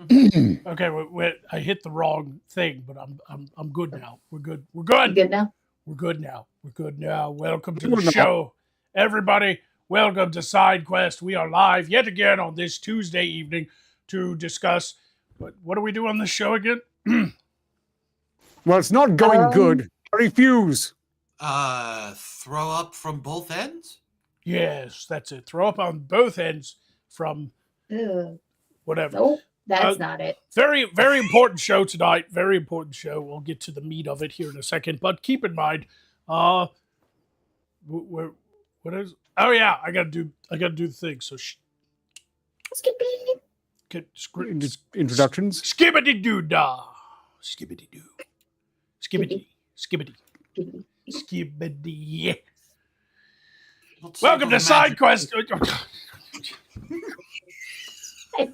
Okay, I hit the wrong thing, but I'm good now. We're good. We're good. You good now? We're good now. We're good now. Welcome to the show, everybody. Welcome to Side Quest. We are live yet again on this Tuesday evening to discuss what do we do on this show again? Well, it's not going good. I refuse. Throw up from both ends? Yes, that's it. Throw up on both ends from whatever. Nope, that's not it. Very, very important show tonight. Very important show. We'll get to the meat of it here in a second. But keep in mind, what is? Oh yeah, I gotta do the thing. So Introductions. Skibbity doo dah. Skibbity doo. Skibbity. Skibbity. Skibbity. Welcome to Side Quest. It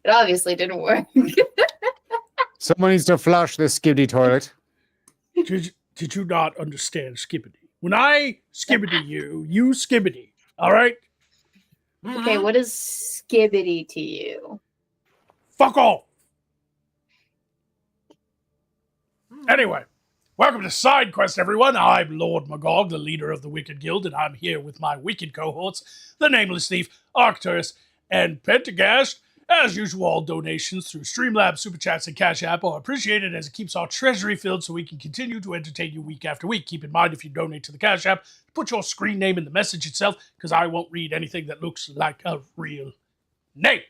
obviously didn't work. Someone needs to flush this skibbity toilet. Did you not understand skibbity? When I skibbity you skibbity. All right? Okay, what is skibbity to you? Fuck off. Anyway, welcome to Side Quest, everyone. I'm Lord Magog, the leader of the Wicked Guild, and I'm here with my wicked cohorts, the Nameless Thief, Arcturus, and Pentagast. As usual, all donations through Streamlabs, Super Chats, and CASHAPP are appreciated as it keeps our treasury filled so we can continue to entertain you week after week. Keep in mind, if you donate to the CASHAPP, put your screen name in the message itself, because I won't read anything that looks like a real name.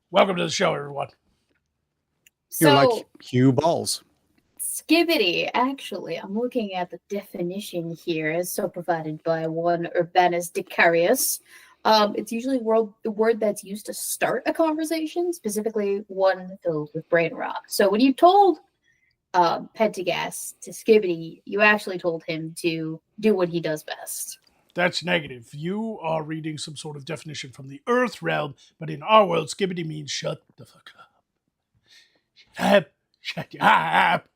Welcome to the show, everyone. You're So, like Hugh Balls. skibbity, actually, I'm looking at the definition here as so provided by one Urbanus Dicarius. It's usually the word that's used to start a conversation, specifically one filled with brain rot. So when you told Pentagast to skibbity, you actually told him to do what he does best. That's negative. You are reading some sort of definition from the Earth realm, but in our world, skibbity means shut the fuck up. Shut up. Shut up.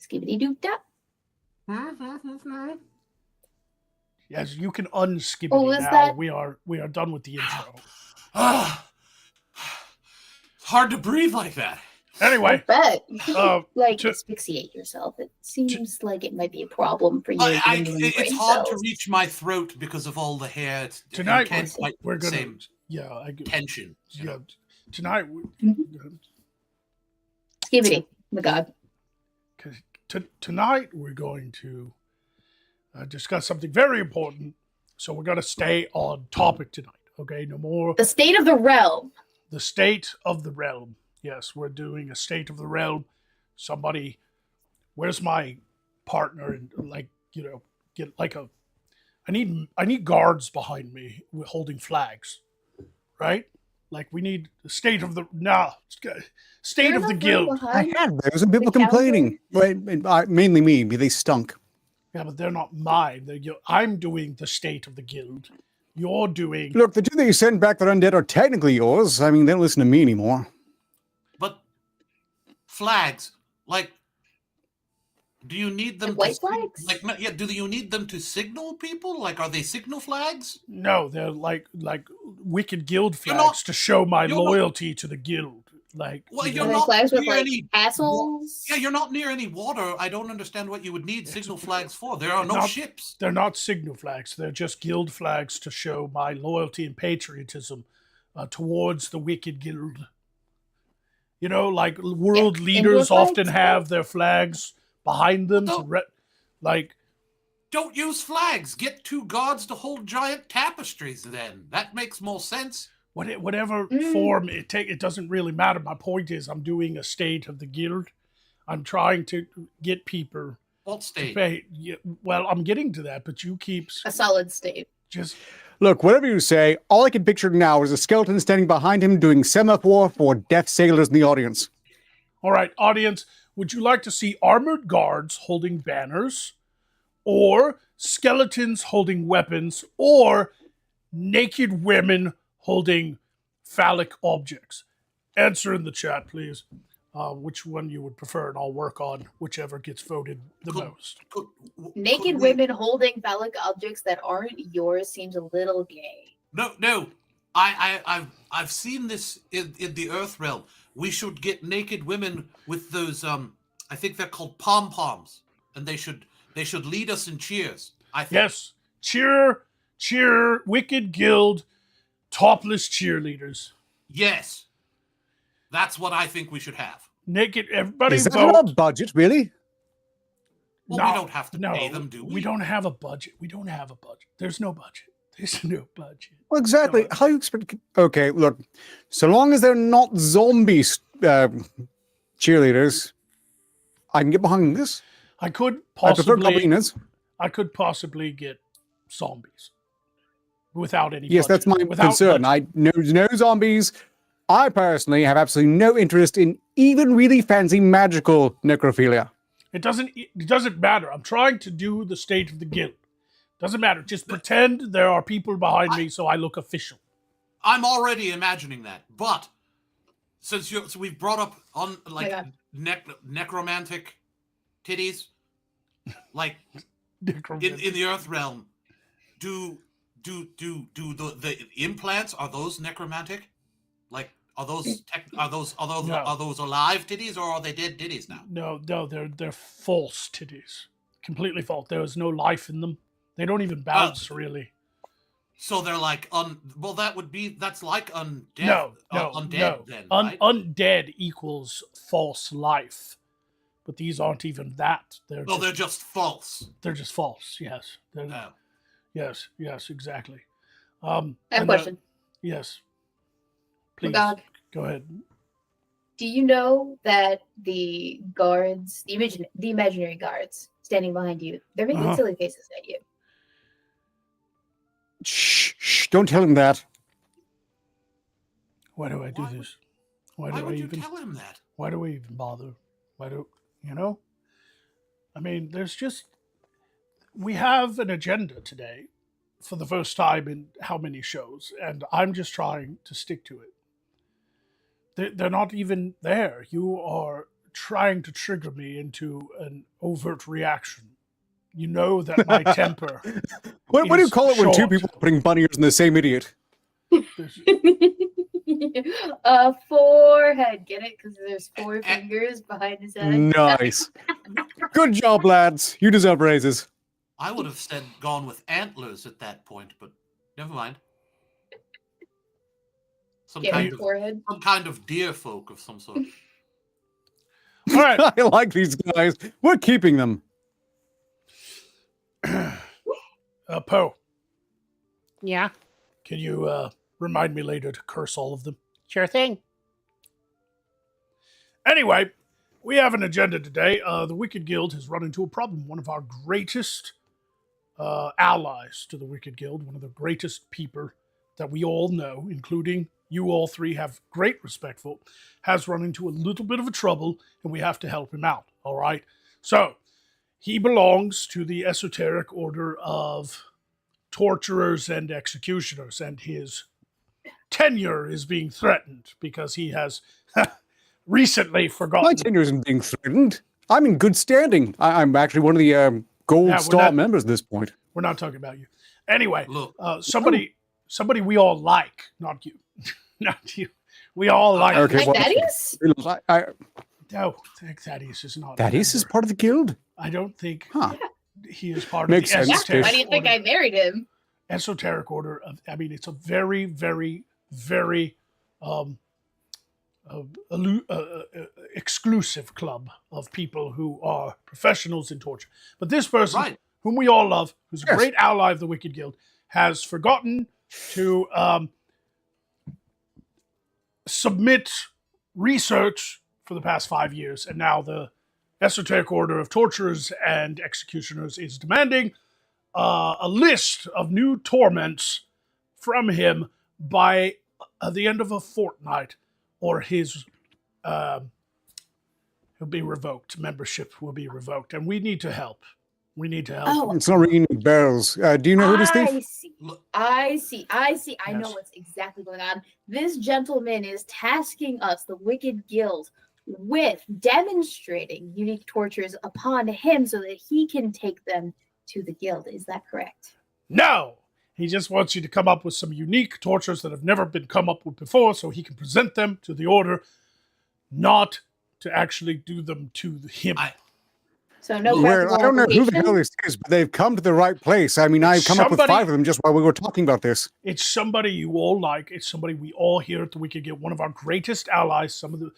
Skibbity doo dah. Yes, you can unskibbity now. That? We are done with the intro. Hard to breathe like that. Anyway, But you can, to- asphyxiate yourself. It seems like it might be a problem for you. It's hard to reach my throat because of all the hair. Tonight You can't quite we're the gonna same tension. Yeah, tonight Skibbity, Magog. tonight we're going to discuss something very important. So we're going to stay on topic tonight. Okay, no more The state of the realm. the state of the realm. Yes, we're doing a state of the realm. Somebody, where's my partner? And get like a. I need guards behind me holding flags, right? Like we need the state of the state of the guild. I had those and people complaining. Right, mainly me. They stunk. Yeah, but they're not mine. I'm doing the state of the guild. You're doing. Look, the two that you sent back that are undead are technically yours. I mean, they don't listen to me anymore. But flags, like, do you need them? White flags? Do you need them to signal people? Like, are they signal flags? No, they're like wicked guild flags to show my loyalty to the guild. Like, well, Are they flags with assholes? Yeah, you're not near any water. I don't understand what you would need signal flags for. There are no ships. They're not signal flags. They're just guild flags to show my loyalty and patriotism towards the wicked guild. You know, like world leaders often have their flags behind them. Don't use flags. Get two gods to hold giant tapestries then. That makes more sense. Whatever form it doesn't really matter. My point is I'm doing a state of the guild. I'm trying to get people. What state? Well, I'm getting to that, but you keep... A solid state. Just... Look, whatever you say, all I can picture now is a skeleton standing behind him doing semaphore for deaf sailors in the audience. All right, audience, would you like to see armored guards holding banners, or skeletons holding weapons, or naked women holding phallic objects? Answer in the chat, please. Which one you would prefer, and I'll work on whichever gets voted the most. Naked women holding phallic objects that aren't yours seems a little gay. No. I've seen this in the Earth realm. We should get naked women with those I think they're called pom-poms, and they should lead us in cheers. I think. Yes. Cheer, Wicked Guild, topless cheerleaders. Yes. That's what I think we should have. Naked, everybody Is that vote. our budget, really? Well, No, we don't have to pay them, do we? We don't have a budget. There's no budget. There's no budget. Well, exactly. No. How you expect? Okay, look. So long as they're not zombie cheerleaders, I can get behind this. I could I prefer possibly goblins. get zombies without any. Yes, that's my budget. Without concern. budget. No zombies. I personally have absolutely no interest in even really fancy magical necrophilia. It doesn't matter. I'm trying to do the state of the guild. Doesn't matter. Just pretend there are people behind me so I look official. I'm already imagining that. But since we've brought up on like necromantic titties, like in the Earth realm, do the implants, are those necromantic? Like are those alive titties, or are they dead titties now? No, they're false titties. Completely false. There is no life in them. They don't even bounce, really. So they're like that's like undead. No, undead. Then, right? Undead equals false life, but these aren't even that. They're just false. They're just false. Yes. Yes. Exactly. I have a question. Yes. Please Magog, go ahead. do you know that the guards, the imaginary guards standing behind you, they're making silly faces at you? Shh, don't tell him that. Why do I do this? Why would you tell him that? Why do we even bother? I mean, we have an agenda today for the first time in how many shows, and I'm just trying to stick to it. They're not even there. You are trying to trigger me into an overt reaction. You know that my temper. What do you call it when two short. people are putting bunny ears in the same idiot? Forehead, get it? Because there's 4 fingers behind his head. Nice. Good job, lads. You deserve raises. I would have gone with antlers at that point, but never mind. Some kind of deer folk of some sort. All right. I like these guys. We're keeping them. Poe, Yeah, can you remind me later to curse all of them? sure thing. Anyway, we have an agenda today. The Wicked Guild has run into a problem. One of our greatest allies to the Wicked Guild, one of the greatest people that we all know, including you all three have great respect for, has run into a little bit of a trouble, and we have to help him out, all right? So, he belongs to the Esoteric Order of Torturers and Executioners, and his tenure is being threatened because he has recently forgotten. My tenure isn't being threatened. I'm in good standing. I'm actually one of the gold star members at this point. We're not talking about you. Anyway, Look, somebody we all like, not you. Not you. We all like. Okay, Like Thaddeus? No, Thaddeus is not. Thaddeus is part of the guild? I don't think Huh. he is part Makes of the sense. Esoteric Why do you think Order. I married him? Esoteric Order of, I mean, it's a very, very, very exclusive club of people who are professionals in torture. But this person, whom we all love, who's a great ally of the Wicked Guild, has forgotten to submit research for the past 5 years, and now the Esoteric Order of Torturers and Executioners is demanding a list of new torments from him by the end of a fortnight, or his he'll be revoked. Membership will be revoked, and we need to help. We need to help. Oh, It's not ringing any bells. Do you know who it is, Steve? I see. I know what's exactly going on. This gentleman is tasking us, the Wicked Guild, with demonstrating unique tortures upon him so that he can take them to the guild. Is that correct? No, He just wants you to come up with some unique tortures that have never been come up with before so he can present them to the Order, not to actually do them to him. So no Well, practical I don't know who the hell application? this is, but they've come to the right place. I mean, I've come up with Somebody- 5 of them just while we were talking about this. It's somebody you all like. It's somebody we all here at the Wicked get. One of our greatest allies. Some of the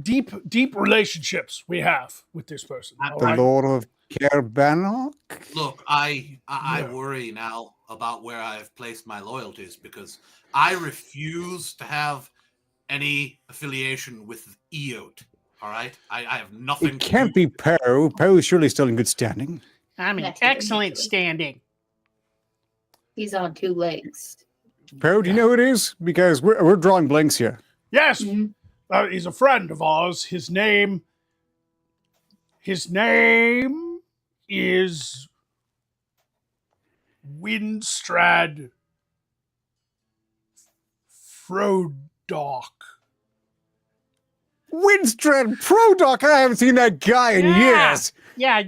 deep relationships we have with this person. all The right? Lord of Kerbanok? Look, I worry now about where I have placed my loyalties because I refuse to have any affiliation with Eot. All right, I have nothing. It can't be Poe. Poe is surely still in good standing. I'm in Naturally, excellent naturally. standing. He's on 2 legs. Poe, do you know who it is? Because we're drawing blanks here. Yes, Mhm. he's a friend of ours. His name is Winstead Frodo. Winstead Frodo! I haven't seen that guy in Yeah. years. Yeah,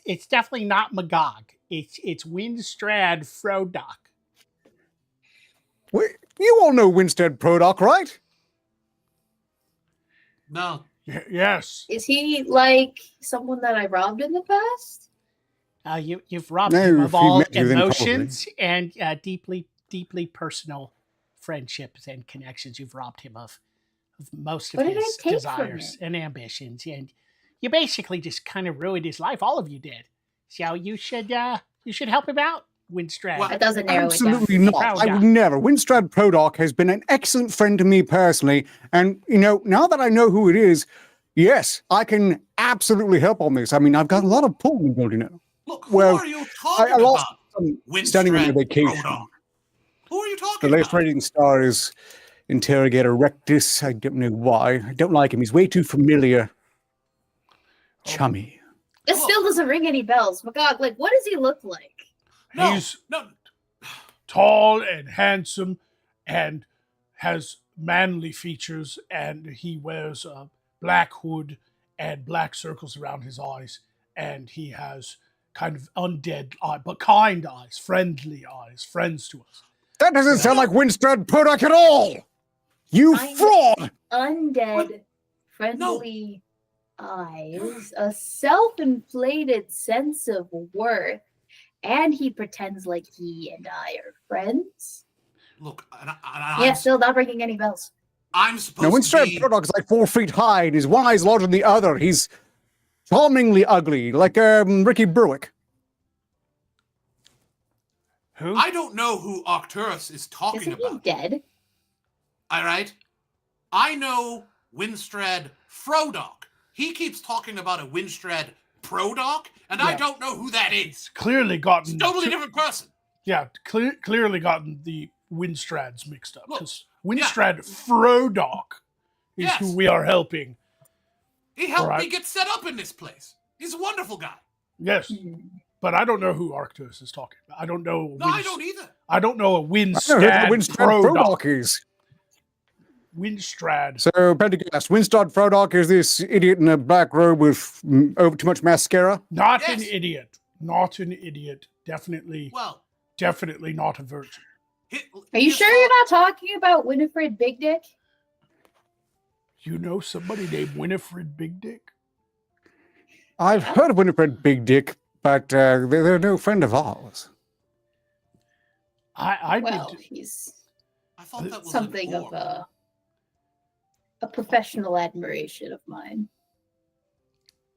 it's definitely not Magog. It's Winstead Frodo. You all know Winstead Frodo, right? No, Yes. Is he like someone that I robbed in the past? You've robbed No, him if of he all met you, then emotions and deeply personal friendships and connections. You've robbed him of most of What did I his take from desires and ambitions, and you basically just kind of ruined his life. All of you did. So you should help him out, Winstead. Well, That doesn't narrow Absolutely it down. not. Proud I guy. would never. Winstead Frodo has been an excellent friend to me personally. And, now that I know who it is, yes, I can absolutely help on this. I mean, I've got a lot of pull in building it. look, who Well, are you talking I lost about? some standing on my Winstead vacation. Frodo. Who are you The talking latest about? rating star is Interrogator Rectus. I don't know why. I don't like him. He's way too familiar. Chummy. This still doesn't ring any bells. Magog, like, what does he look like? No, He's no. tall and handsome and has manly features, and he wears a black hood and black circles around his eyes, and he has kind of undead eye, but kind eyes, friendly eyes, friends to us. That doesn't sound like Winstead Frodo at all! You I'm- fraud! Undead, friendly eyes, a self-inflated sense of worth, and he pretends like he and I are friends. Look, Yeah, still not ringing any bells. I'm Now, supposed to Winstead be. Frodo is like 4 feet high, and his one eye's larger than the other. He's charmingly ugly, like Ricky Berwick. Who? I don't know who Arcturus is talking Isn't he about. dead? All right, I know Winstead Frodo. He keeps talking about a Winstead Prodoc, and I Yeah. don't know who that is. Clearly gotten It's a totally different person. Yeah, clearly gotten the Winstrads mixed up, Look, because Winstead Frodo is Yes. who we are helping. He helped Alright. me get set up in this place. He's a wonderful guy. Yes, Hmm. but I don't know who Arcturus is talking about. I don't know. No, I don't either. I don't know a I know who Winstead Winstead Frodo. Frodo is. Winstrad. So, Pendergast, Winstead Frodo is this idiot in a black robe with over too much mascara? Not an Yes. idiot. Not an idiot. Definitely Well, not a virgin. Are you sure you're not talking about Winifred Big Dick? You know somebody named Winifred Big Dick? I've heard of Winifred Big Dick, but they're no friend of ours. I Well, did. he's I thought that was something an of orc. a professional admiration of mine.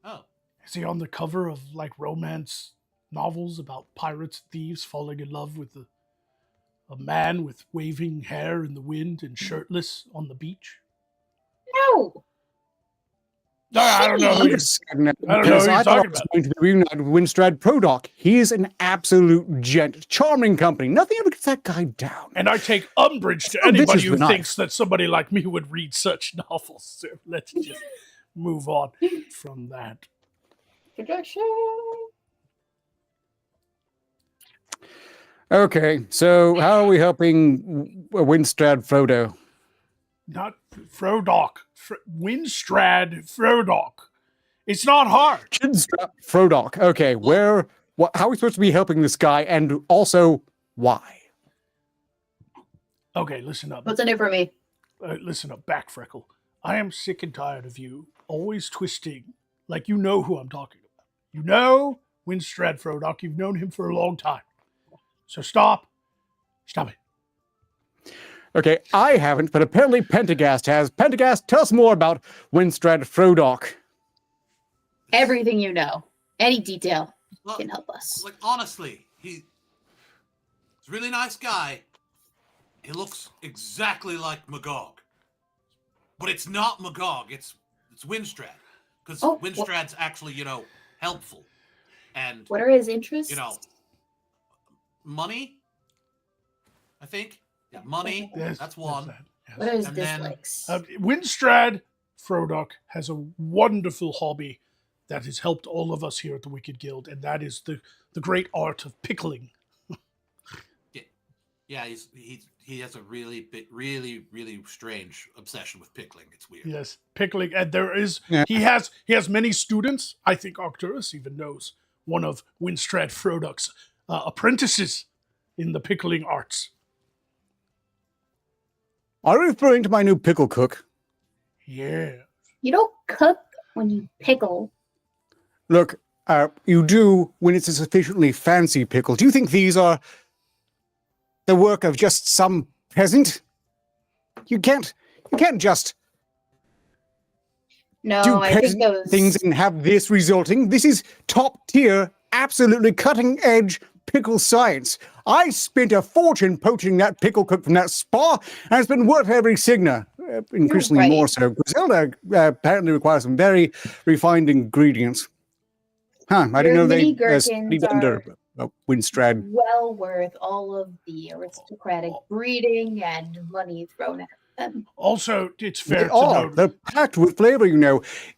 Oh, Is he on the cover of like romance novels about pirates and thieves falling in love with a man with waving hair in the wind and shirtless on the beach? No, I don't know who I'm you just saying that I don't know because who you're I thought I talking was about. going to be reunited with Winstead Frodo. He is an absolute gent. Charming company. Nothing ever gets that guy down. And I take umbrage to Oh, this anybody is who the knife. thinks that somebody like me would read such novels. So let's just move on from that. projection. Okay, so how are we helping Winstead Frodo? Not Frodoc. Winstrad Frodoc. It's not hard. Chinstrap Frodo. Okay, where how are we supposed to be helping this guy, and also why? Okay, listen up. What's in it for me? Listen up, Back Freckle. I am sick and tired of you always twisting like you know who I'm talking about. You know Winstead Frodo. You've known him for a long time. So stop. Stop it. Okay, I haven't, but apparently Pentagast has. Pentagast, tell us more about Winstead Frodo. Everything you know. Any detail can help us. Like, honestly, he's a really nice guy. He looks exactly like Magog. But it's not Magog, it's Winstead. Because Winstrad's actually, helpful. And what are his interests? Money, I think. Yeah, money. Yes, that's one. Yes. What are his And then, dislikes? Winstead Frodo has a wonderful hobby that has helped all of us here at the Wicked Guild, and that is the great art of pickling. Yeah, he has a really strange obsession with pickling. It's weird. Yes, pickling, and there is Yeah. he has many students. I think Arcturus even knows one of Winstead Frodo's apprentices in the pickling arts. Are you referring to my new pickle cook? Yeah. You don't cook when you pickle. Look, you do when it's a sufficiently fancy pickle. Do you think these are the work of just some peasant? You can't just No, do I think peasant those things and have this resulting. This is top tier, absolutely cutting edge pickle science. I spent a fortune poaching that pickle cook from that spa, and it's been worth every signa. Increasingly right. more so. Griselda apparently requires some very refined ingredients. Huh, I didn't Your know they mini gherkins under are Winstead. well worth all of the aristocratic breeding and money thrown at them. Also, it's They fair to are. note. They're packed with flavor,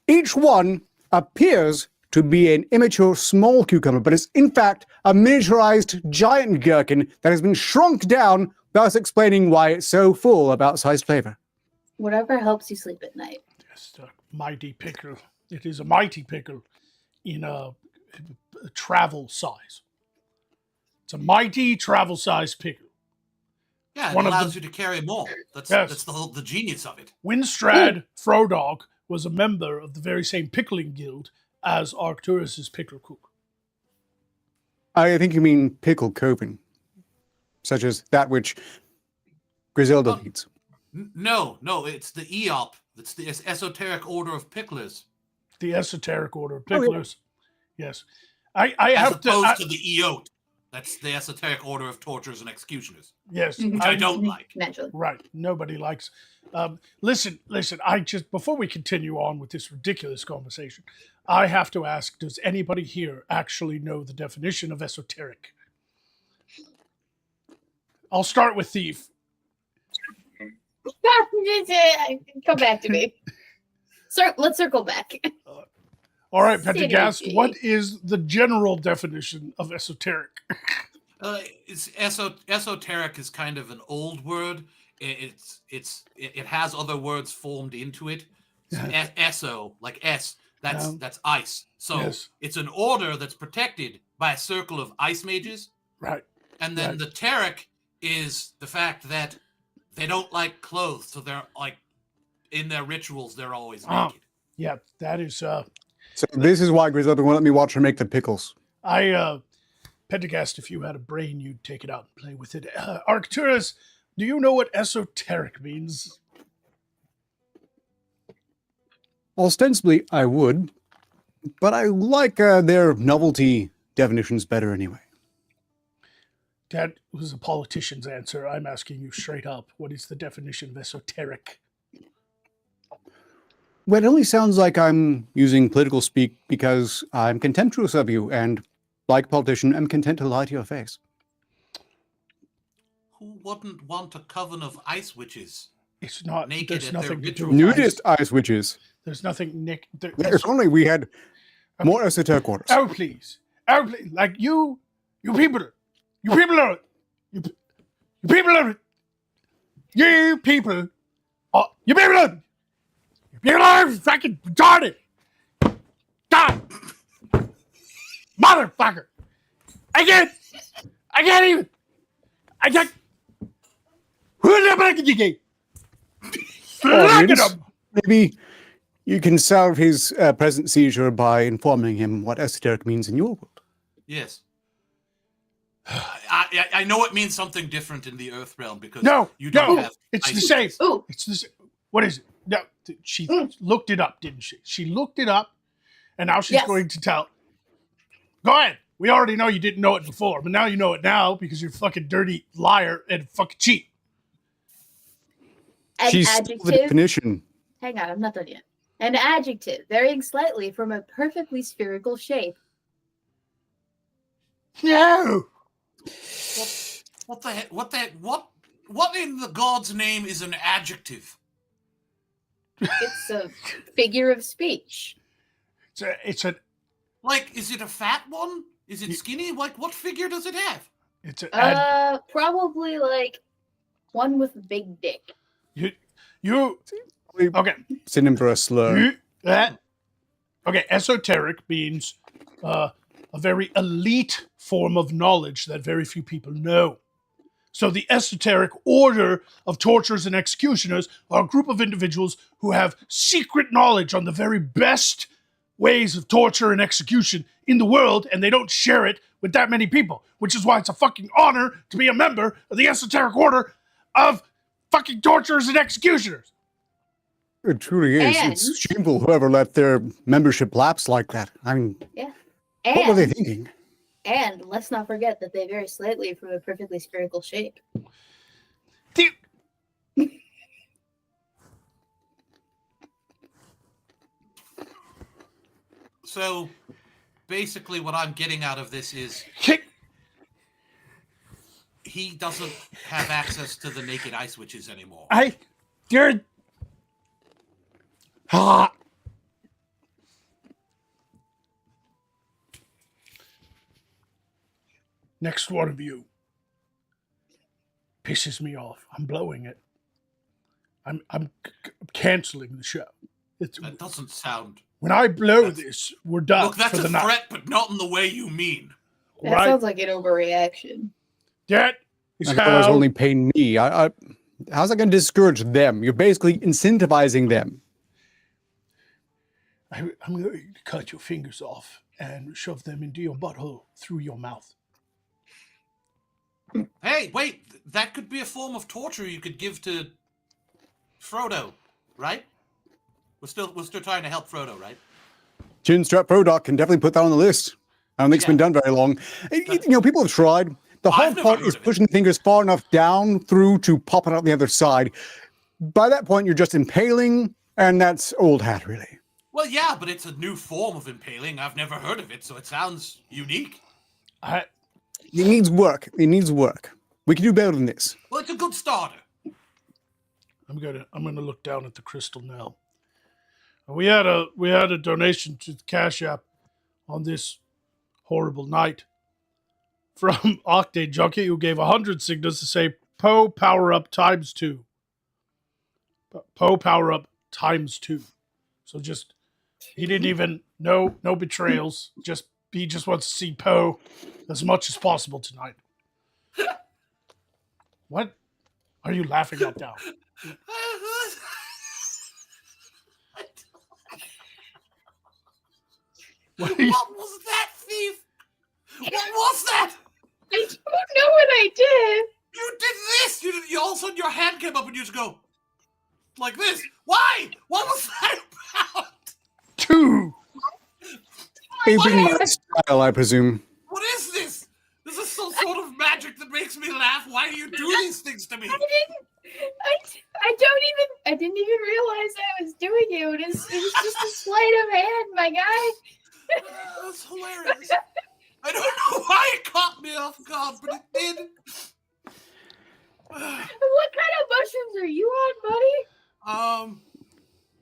Each one appears to be an immature small cucumber, but it's in fact a miniaturized giant gherkin that has been shrunk down, thus explaining why it's so full of outsized flavor. Whatever helps you sleep at night. Yes, a mighty pickle. It is a mighty pickle in a travel size. It's a mighty travel size pickle. Yeah, it One of allows the- you to carry more. That's Yes. the genius of it. Winstead Frodo was a member of the very same pickling guild as Arcturus's pickle cook. I think you mean pickle coping, such as that which Griselda leads. No, it's the EOP. It's the Esoteric Order of Picklers. The Esoteric Order of Oh, yeah. Picklers. Yes. I As have opposed to. to the EOT. That's the Esoteric Order of Torturers and Executioners. Yes. Mhm. I don't like. Naturally. Right. Nobody likes. Listen. I just, before we continue on with this ridiculous conversation, I have to ask, does anybody here actually know the definition of esoteric? I'll start with Thief. Come back to me. Let's circle back. All right, Synergy. Pentagast, what is the general definition of esoteric? Esoteric is kind of an old word. It has other words formed into it. Eso, like S, that's ice. So Yes. it's an order that's protected by a circle of ice mages. Right. And then Right. the teric is the fact that they don't like clothes, so they're like in their rituals they're always naked. Yeah, that is. So this is why Griselda won't let me watch her make the pickles. Pentagast, if you had a brain, you'd take it out and play with it. Arcturus, do you know what esoteric means? Ostensibly, I would, but I like their novelty definitions better anyway. That was a politician's answer. I'm asking you straight up. What is the definition of esoteric? Well, it only sounds like I'm using political speak because I'm contemptuous of you, and like a politician, I'm content to lie to your face. Who wouldn't want a coven of ice witches? It's not. Naked There's at their nothing to do ritual. with Nudist ice witches. There's nothing, Nick. If only we had more esoteric orders. Oh, please. Oh, please. Like you people. You people are. You people are. You people. You people are. You are fucking retarded. God. Motherfucker. I can't even. I can't. Look at Audience, him. maybe you can solve his present seizure by informing him what esoteric means in your world. Yes. I know it means something different in the Earth realm because you no, don't have. it's the same. Ooh. It's the same. What is it? No, she looked it up, didn't she? She looked it up, and now she's going to tell. Go ahead. We already know you didn't know it before, but now you know it now because you're a fucking dirty liar and fucking cheat. An She's adjective. the definition. Hang on, I'm not done yet. An adjective, varying slightly from a perfectly spherical shape. No. What the heck? What in the God's name is an adjective? It's a figure of speech. It's a. Like, is it a fat one? Is it skinny? Like, what figure does it have? It's a. Probably like one with a big dick. You. Okay. Synonym for a slur. Okay, esoteric means a very elite form of knowledge that very few people know. So the esoteric order of torturers and executioners are a group of individuals who have secret knowledge on the very best ways of torture and execution in the world, and they don't share it with that many people, which is why it's a fucking honor to be a member of the esoteric order of fucking torturers and executioners. It truly is. And- It's shameful whoever let their membership lapse like that. I mean, what were they thinking? And let's not forget that they vary slightly from a perfectly spherical shape. So, basically, what I'm getting out of this is he doesn't have access to the naked eye switches anymore. You're. Next one of you pisses me off. I'm blowing it. I'm canceling the show. That doesn't sound. When I blow this, we're done. Look, that's for a the night. threat, but not in the way you mean. That Right? sounds like an overreaction. That is I know it's how. only paying me. How's that going to discourage them? You're basically incentivizing them. I'm going to cut your fingers off and shove them into your butthole through your mouth. Hey, wait! That could be a form of torture you could give to Frodo, right? We're still trying to help Frodo, right? Chinstrap Frodo can definitely put that on the list. I don't think it's been done very long. People have tried. The hard never part heard is of it. pushing fingers far enough down through to pop it out the other side. By that point, you're just impaling, and that's old hat, really. Well, yeah, but it's a new form of impaling. I've never heard of it, so it sounds unique. It needs work. It needs work. We can do better than this. Well, it's a good starter. I'm gonna look down at the crystal now. We had a donation to the CASHAPP on this horrible night from Octane Junkie, who gave 100 signals to say Poe power up ×2. Poe power up ×2. So just he didn't even no betrayals. He just wants to see Poe as much as possible tonight. What are you laughing at now? What was that, thief? What was that? I don't know what I did. You did this. You all of a sudden your hand came up and you just go like this. Why? What was that about? 2. Aping my style, I presume. What is this? This is some sort of magic that makes me laugh. Why do you do these things to me? I didn't even realize I was doing it. It was just a sleight of hand, my guy. That's hilarious. I don't know why it caught me off guard, but it did. What kind of mushrooms are you on, buddy?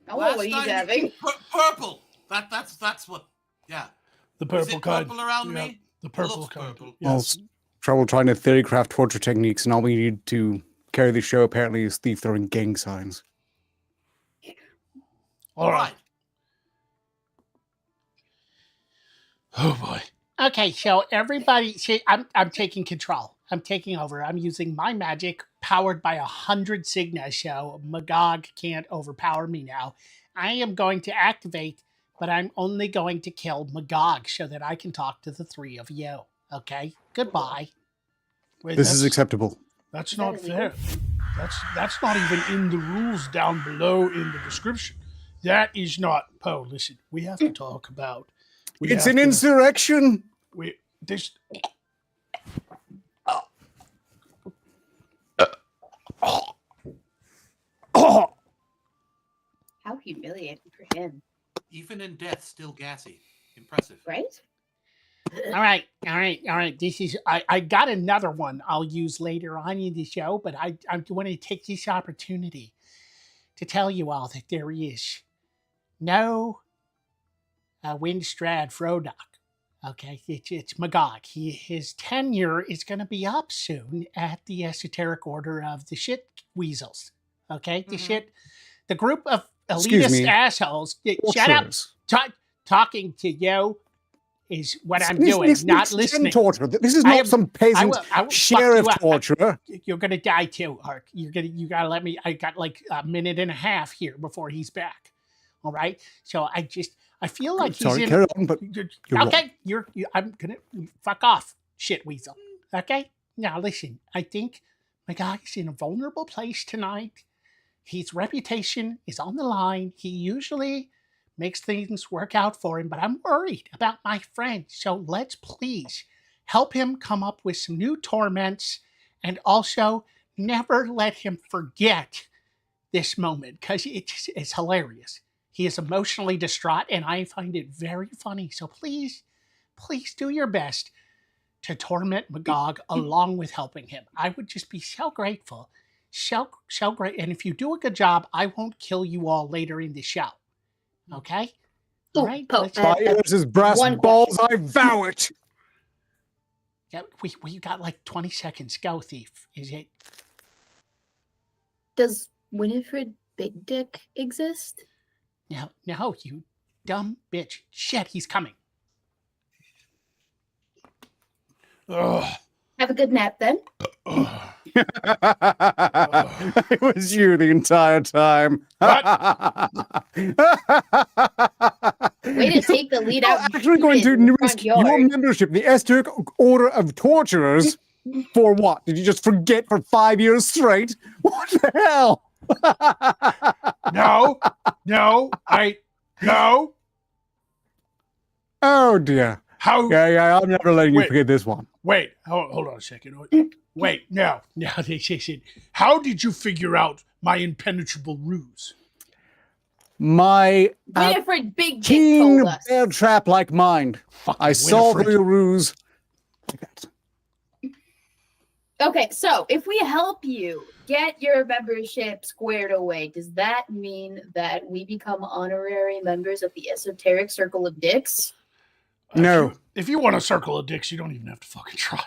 I wonder what he's having. Purple. That's what. Yeah. The purple Is it kind. purple around Yeah, me? the purple Looks kind. purple. Yes. Trouble trying to theory craft torture techniques, and all we need to carry the show apparently is Thief throwing gang signs. All right. Oh boy. Okay, so everybody, see, I'm taking control. I'm taking over. I'm using my magic powered by 100 Signa, so Magog can't overpower me now. I am going to activate, but I'm only going to kill Magog so that I can talk to the three of you. Okay? Goodbye. Wait, This is acceptable. That's Is not that illegal? fair. That's not even in the rules down below in the description. That is not Poe. Listen, we have to talk about. It's an insurrection. This. How humiliating for him, Even in death, still gassy. Impressive. right? All right. This is I got another one I'll use later on in the show, but I want to take this opportunity to tell you all that there is no Winstead Frodo. Okay, it's Magog. His tenure is going to be up soon at the Esoteric Order of the Shit Weasels. Okay, the group of elitist assholes. Shut up. Talking to you is what I'm doing, not listening. Torture. This is not some peasant I will sheriff fuck you up. torturer. You're gonna die too, Ark. You gotta let me. I got like a minute and a half here before he's back. All right. So I feel like he's in. Carry on, but Okay, I'm gonna fuck off, shit weasel. Okay. Now listen. I think my guy's in a vulnerable place tonight. His reputation is on the line. He usually makes things work out for him, but I'm worried about my friend. So let's please help him come up with some new torments, and also never let him forget this moment, because it's hilarious. He is emotionally distraught, and I find it very funny. So please do your best to torment Magog along with helping him. I would just be so grateful. So great. And if you do a good job, I won't kill you all later in the show. Okay? All right? Fires his brass balls, I vow it. Yeah, we got like 20 seconds. Go, thief. Is it? Does Winifred Big Dick exist? No, you dumb bitch. Shit, he's coming. Ugh. Have a good nap then. It was you the entire time. Way to take the lead out. Actually going to risk your membership, the Esoteric Order of Torturers, for what? Did you just forget for 5 years straight? What the hell? No. Oh dear. How? Yeah, I'm never letting you forget this one. Wait, hold on a second. Wait, now, how did you figure out my impenetrable ruse? My Winifred Big Dick keen told us. bear trap-like mind. I saw through your ruse. Like that. Okay, so if we help you get your membership squared away, does that mean that we become honorary members of the Esoteric Circle of Dicks? No. If you want a circle of dicks, you don't even have to fucking try.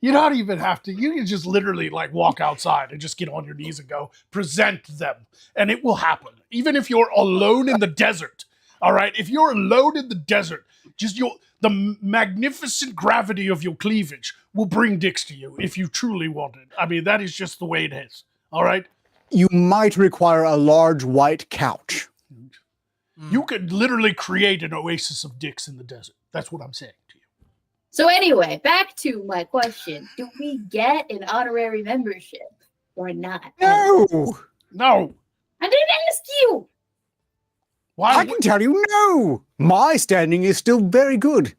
You don't even have to. You can just literally like walk outside and just get on your knees and go present them, and it will happen. Even if you're alone in the desert. All right, if you're alone in the desert, just the magnificent gravity of your cleavage will bring dicks to you if you truly want it. I mean, that is just the way it is. All right. You might require a large white couch. You could literally create an oasis of dicks in the desert. That's what I'm saying to you. So anyway, back to my question. Do we get an honorary membership or not? No. I didn't ask you. Why? I can tell you no. My standing is still very good.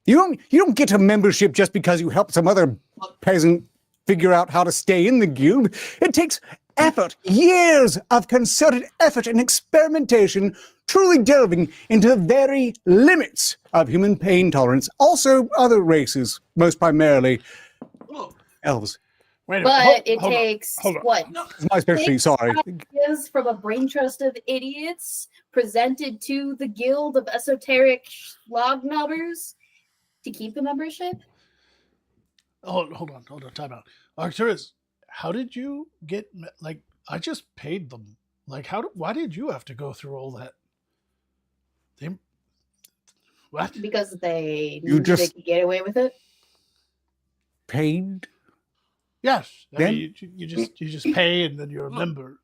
You don't get a membership just because you help some other peasant figure out how to stay in the guild. It takes effort, years of concerted effort and experimentation, truly delving into the very limits of human pain tolerance. Also, other races, most primarily elves. Wait a But minute. it takes what? It's my specialty, sorry. Ideas from a brain trust of idiots presented to the Guild of Esoteric Lognubbers to keep the membership? Hold on, time out. Arcturus, how did you get, like, I just paid them. Like, why did you have to go through all that? What? Because they You knew they just- could get away with it. Paid? Yes. I Then- mean, you just pay and then you're a Look, member.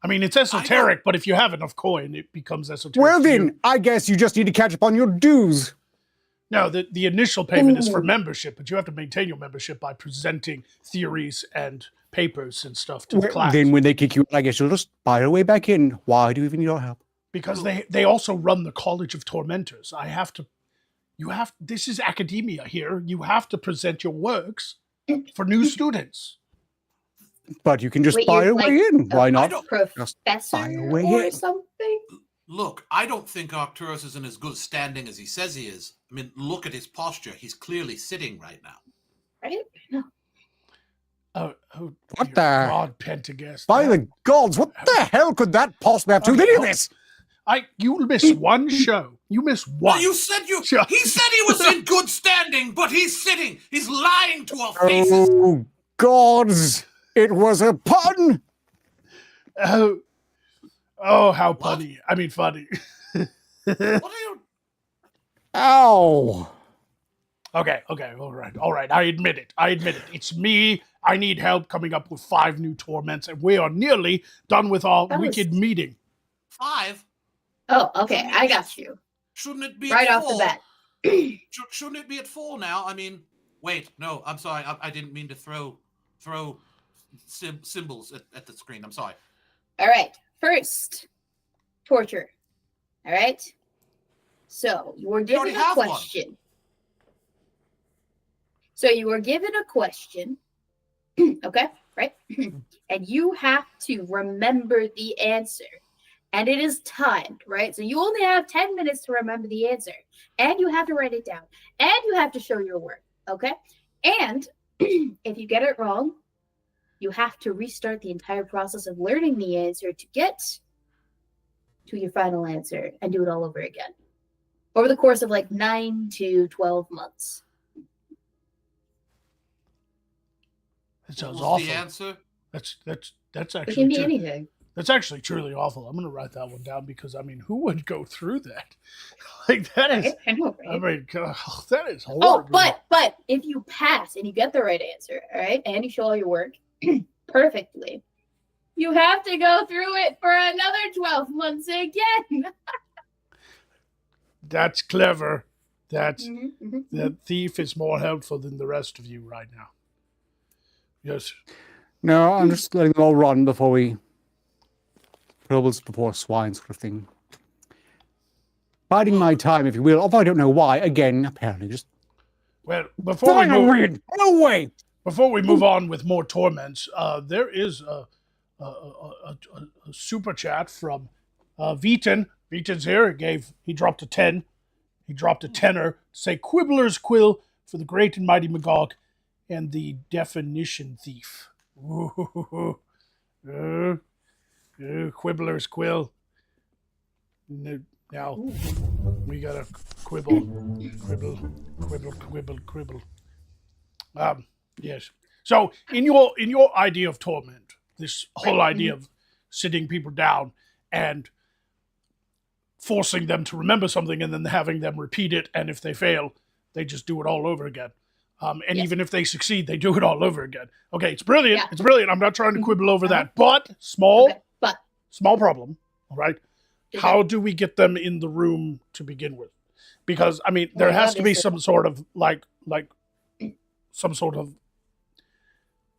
I mean, it's esoteric, but if you have enough coin, it becomes esoteric. Well to you. then, I guess you just need to catch up on your dues. No, the initial payment is for Ooh. membership, but you have to maintain your membership by presenting theories and papers and stuff to the Well, class. then when they kick you out, I guess you'll just buy your way back in. Why do you even need our help? Because they also run the College of Tormentors. This is academia here. You have to present your works for new students. But you can just Wait, buy you're your way like in. Why I not? don't- Professor buy away or it. something? Look, I don't think Arcturus is in as good standing as he says he is. I mean, look at his posture. He's clearly sitting right now. Right? No. Oh, What dear the- God, Pentagast. By the gods, what the hell could that possibly have to do with any of this? You miss one show. You miss one. Well, you said you. Sure. He said he was in good standing, but he's sitting. He's lying to our faces. Oh, gods. It was a pun. Oh, how punny. I mean, funny. What are you? Ow. Okay, all right. I admit it. It's me. I need help coming up with 5 new torments, and we are nearly done with our That was- wicked meeting. 5? Oh, okay. I got you. Shouldn't it be Right at off the 4? bat. Shouldn't it be at 4 now? I mean, wait. No, I'm sorry. I didn't mean to throw symbols at the screen. I'm sorry. All right. First, torture. All right. So you were given already a have one. question. So you were given a question. Okay, right? And you have to remember the answer. And it is timed, right? So you only have 10 minutes to remember the answer. And you have to write it down. And you have to show your work. Okay? And if you get it wrong, you have to restart the entire process of learning the answer to get to your final answer and do it all over again over the course of like 9 to 12 months. That sounds What's awful. the answer? That's It actually can be true. anything. That's actually truly awful. I'm going to write that one down because, I mean, who would go through that? Like, that is, Right? I know, I right? mean, God, that is Oh, horrible. but if you pass and you get the right answer, all right, and you show all your work perfectly, you have to go through it for another 12 months again. That's clever. That's, Mhm, mhm, the thief is more helpful than the rest of you right now. Yes. No, I'm just letting them all run before we... Troubles before swine sort of thing. Biding my time, if you will, although I don't know why. Again, apparently just... Well, before we Away! move on with more torments, there is a super chat from Veton. Veton's here. He dropped a 10. He dropped a tenner to say Quibblers Quill for the great and mighty Magog and the definition thief. Ooh. Quibblers Quill. Now we gotta quibble. Yes. So in your idea of torment, this whole idea of sitting people down and forcing them to remember something and then having them repeat it, and if they fail, they just do it all over again. And Yeah. even if they succeed, they do it all over again. Okay, it's brilliant. Yeah. It's brilliant. I'm not trying to quibble over that, but small Okay, but problem. All right. How do we get them in the room to begin with? Because I mean, there Well, has to be obviously- some sort of like some sort of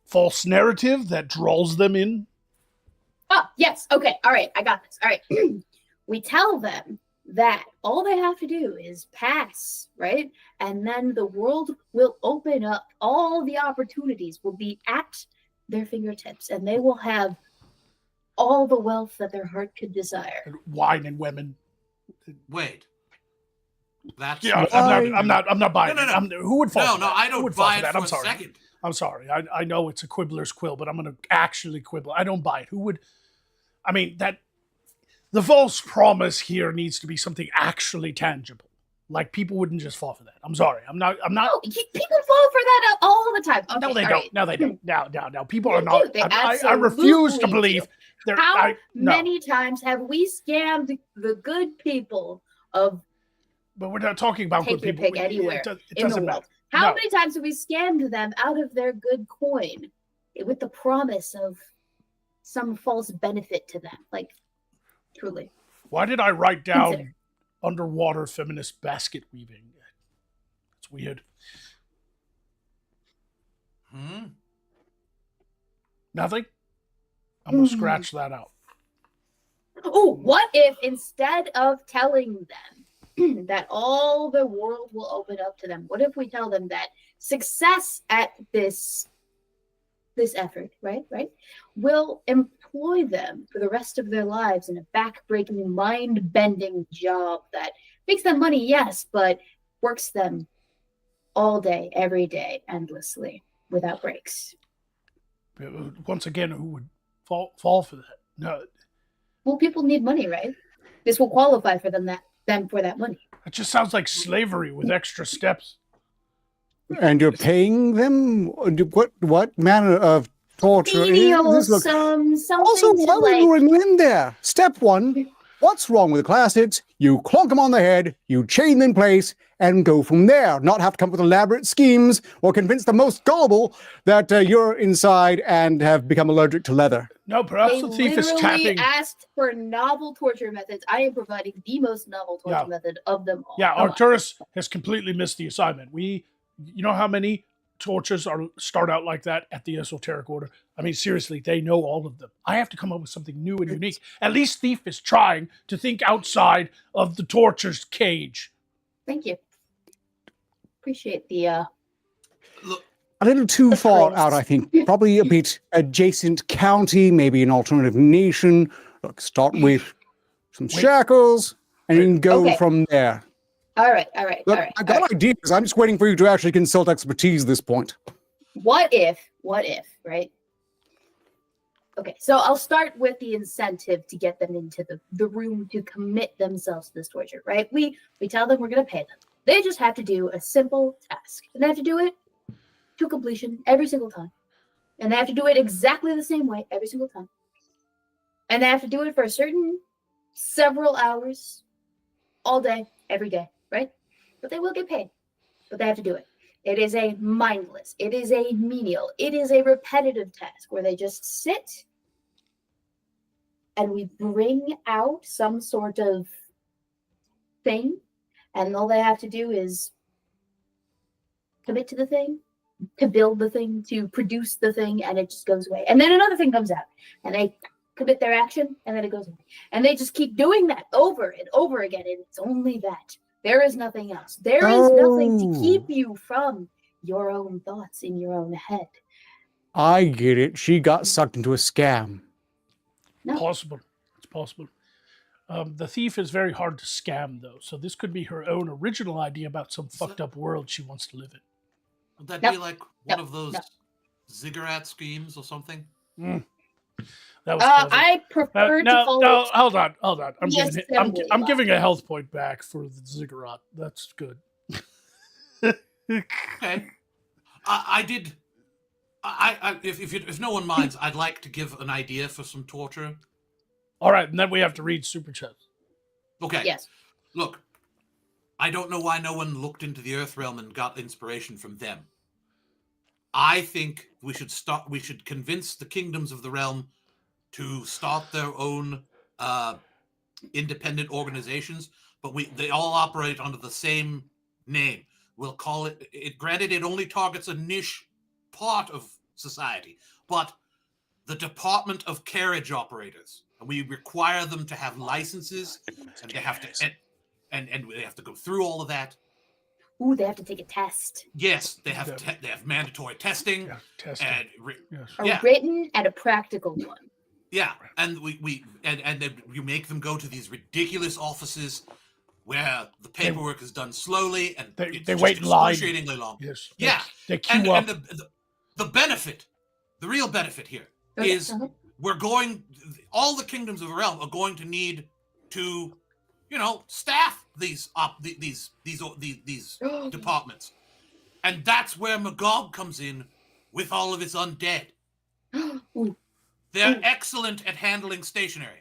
false narrative that draws them in. Oh, yes. Okay. All right. I got this. All right. We tell them that all they have to do is pass, right? And then the world will open up. All the opportunities will be at their fingertips, and they will have all the wealth that their heart could desire. And wine and women. Wait. That's Yeah, I'm not buying No, it. no. Who would fall No, for no, that? I Who don't would fall buy for it that? for I'm a sorry. second. I'm sorry. I know it's a Quibbler's Quill, but I'm going to actually quibble. I don't buy it. Who would? I mean, that the false promise here needs to be something actually tangible. Like people wouldn't just fall for that. I'm sorry. I'm not. Oh, people fall for that all the time. Okay, No, they all don't. right. No, they don't. No. People They are not. do. They I refuse to absolutely believe. do. They're, How no. many times have we scammed the good people of But we're not talking about take good your people. pick anywhere It in the doesn't world. matter. How No. many times have we scammed them out of their good coin with the promise of some false benefit to them? Like, truly. Why did I write down Consider. underwater feminist basket weaving? It's weird. Nothing? I'm going to scratch that out. Oh, what if instead of telling them that all the world will open up to them, what if we tell them that success at this effort, right, will employ them for the rest of their lives in a back-breaking, mind-bending job that makes them money, yes, but works them all day, every day, endlessly, without breaks. Once again, who would fall for that? No. Well, people need money, right? This will qualify for them for that money. It just sounds like slavery with extra steps. And you're paying them? What manner of torture Menial, is this? something Also, why would you bring them in there? Step one, what's wrong with the classics? You clonk them on the head, you chain them in place, and go from there. Not have to come up with elaborate schemes or convince the most gullible that you're inside and have become allergic to leather. No, perhaps They the thief is literally tapping. asked for novel torture methods. I am providing the most novel torture method of them all. Yeah, Come on. Arcturus has completely missed the assignment. You know how many tortures start out like that at the Esoteric Order? I mean, seriously, they know all of them. I have to come up with something new and unique. At least Thief is trying to think outside of the torture's cage. Thank you. Appreciate the Look, A little too far praise. out, I think. Probably a bit adjacent county, maybe an alternative nation. Look, start with some shackles, and you can go Okay. from there. all right. Look, I got ideas. I'm just waiting for you to actually consult expertise at this point. What if, right? Okay, so I'll start with the incentive to get them into the room to commit themselves to this torture, right? We tell them we're going to pay them. They just have to do a simple task. And they have to do it to completion every single time. And they have to do it exactly the same way every single time. And they have to do it for a certain several hours, all day, every day, right? But they will get paid. But they have to do it. It is a mindless, it is a menial, it is a repetitive task where they just sit and we bring out some sort of thing, and all they have to do is commit to the thing, to build the thing, to produce the thing, and it just goes away. And then another thing comes out, and they commit their action, and then it goes away. And they just keep doing that over and over again, and it's only that. There is nothing else. There is nothing to keep you from your own thoughts in your own head. I get it. She got sucked into a scam. No. Possible. It's possible. The thief is very hard to scam, though, so this could be her own original idea about some fucked up world she wants to live in. would that Nope. be like one Nope. of those Nope. ziggurat schemes or something? That was clever. I prefer to no, call no, it hold on. I'm the giving assembly I'm line. giving a health point back for the ziggurat. That's good. Okay. If no one minds, I'd like to give an idea for some torture. All right, and then we have to read super chats. Okay. Yes. Look, I don't know why no one looked into the Earth realm and got inspiration from them. I think we should convince the kingdoms of the realm to start their own independent organizations, but they all operate under the same name. We'll call it, granted, it only targets a niche part of society, but the Department of Carriage Operators. And we require them to have licenses, and they have to and they have to go through all of that. Ooh, they have to take a test. Yes, they have they have mandatory testing, Testing. and A written and a practical one. yeah, and and then you make them go to these ridiculous offices where the paperwork is done slowly and it's they just wait in line. excruciatingly long. Yes. Yeah, They queue up. and the benefit, the real benefit here is all the kingdoms of the realm are going to need to, staff these departments, and that's where Magog comes in with all of its undead. Ooh. They're excellent at handling stationery.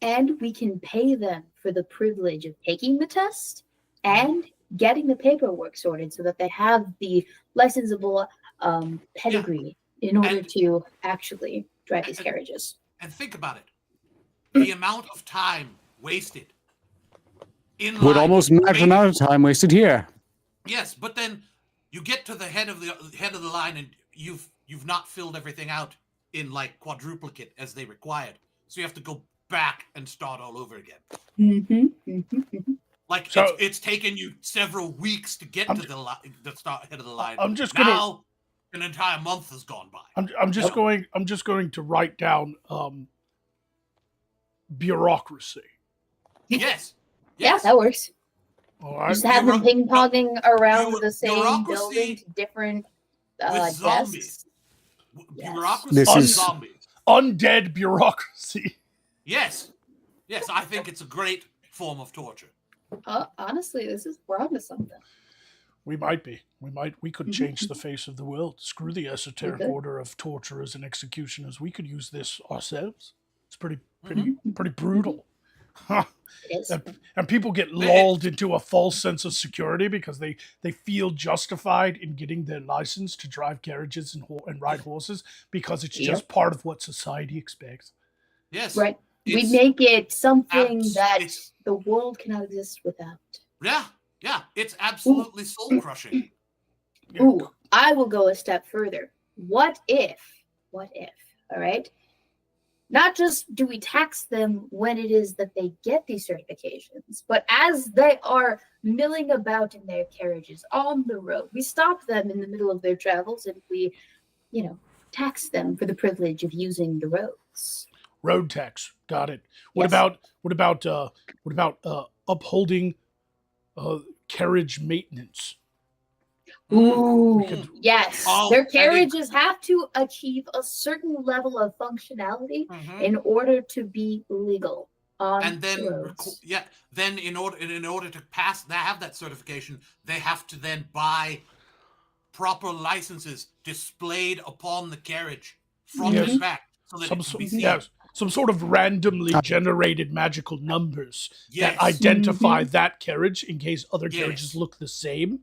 And we can pay them for the privilege of taking the test and getting the paperwork sorted so that they have the licensable pedigree in order to actually drive these carriages. And think about it. The amount of time wasted in line. Would almost match the amount of time wasted here. Yes, but then you get to the head of the line and you've not filled everything out in like quadruplicate as they required. So you have to go back and start all over again. Like it's taken you several weeks to get to the start head of the line. I'm just now an entire month has gone by. I'm just going to write down bureaucracy. Yes. Yeah, that works. All right. Just have them ping-ponging around the same bureaucracy building to different with zombies. desks. Bureaucracy This with is- zombies. Undead bureaucracy. Yes. Yes, I think it's a great form of torture. Honestly, we're onto something. We might be. We could change the face of the world. Screw the esoteric order of torturers and executioners. We could use this ourselves. It's pretty brutal. Huh. It is. And people get lulled into a false sense of security because they feel justified in getting their license to drive carriages and ride horses because it's just part of what society expects. Yes. Right. We make it something that the world cannot exist without. Yeah. It's absolutely soul crushing. Yeah. Ooh, I will go a step further. What if, all right? Not just do we tax them when it is that they get these certifications, but as they are milling about in their carriages on the road, we stop them in the middle of their travels and we, tax them for the privilege of using the roads. Road tax. Got it. What about upholding carriage maintenance? Ooh, yes. Oh, Their carriages have to achieve a certain level of functionality in order to be legal on And then roads. then in order to pass have that certification, they have to then buy proper licenses displayed upon the carriage front and back so that it can be seen. Some sort of randomly generated magical numbers that Yes. identify that carriage in case other carriages look the same.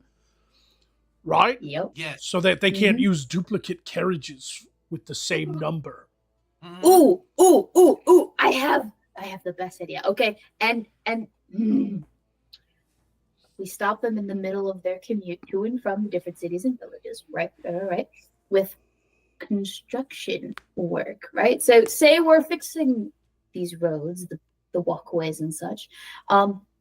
Right? Yep. Yes. So that they can't use duplicate carriages with the same number. Mhm. Ooh! I have the best idea. Okay, and we stop them in the middle of their commute to and from different cities and villages, right? With construction work, right? So say we're fixing these roads, the walkways and such,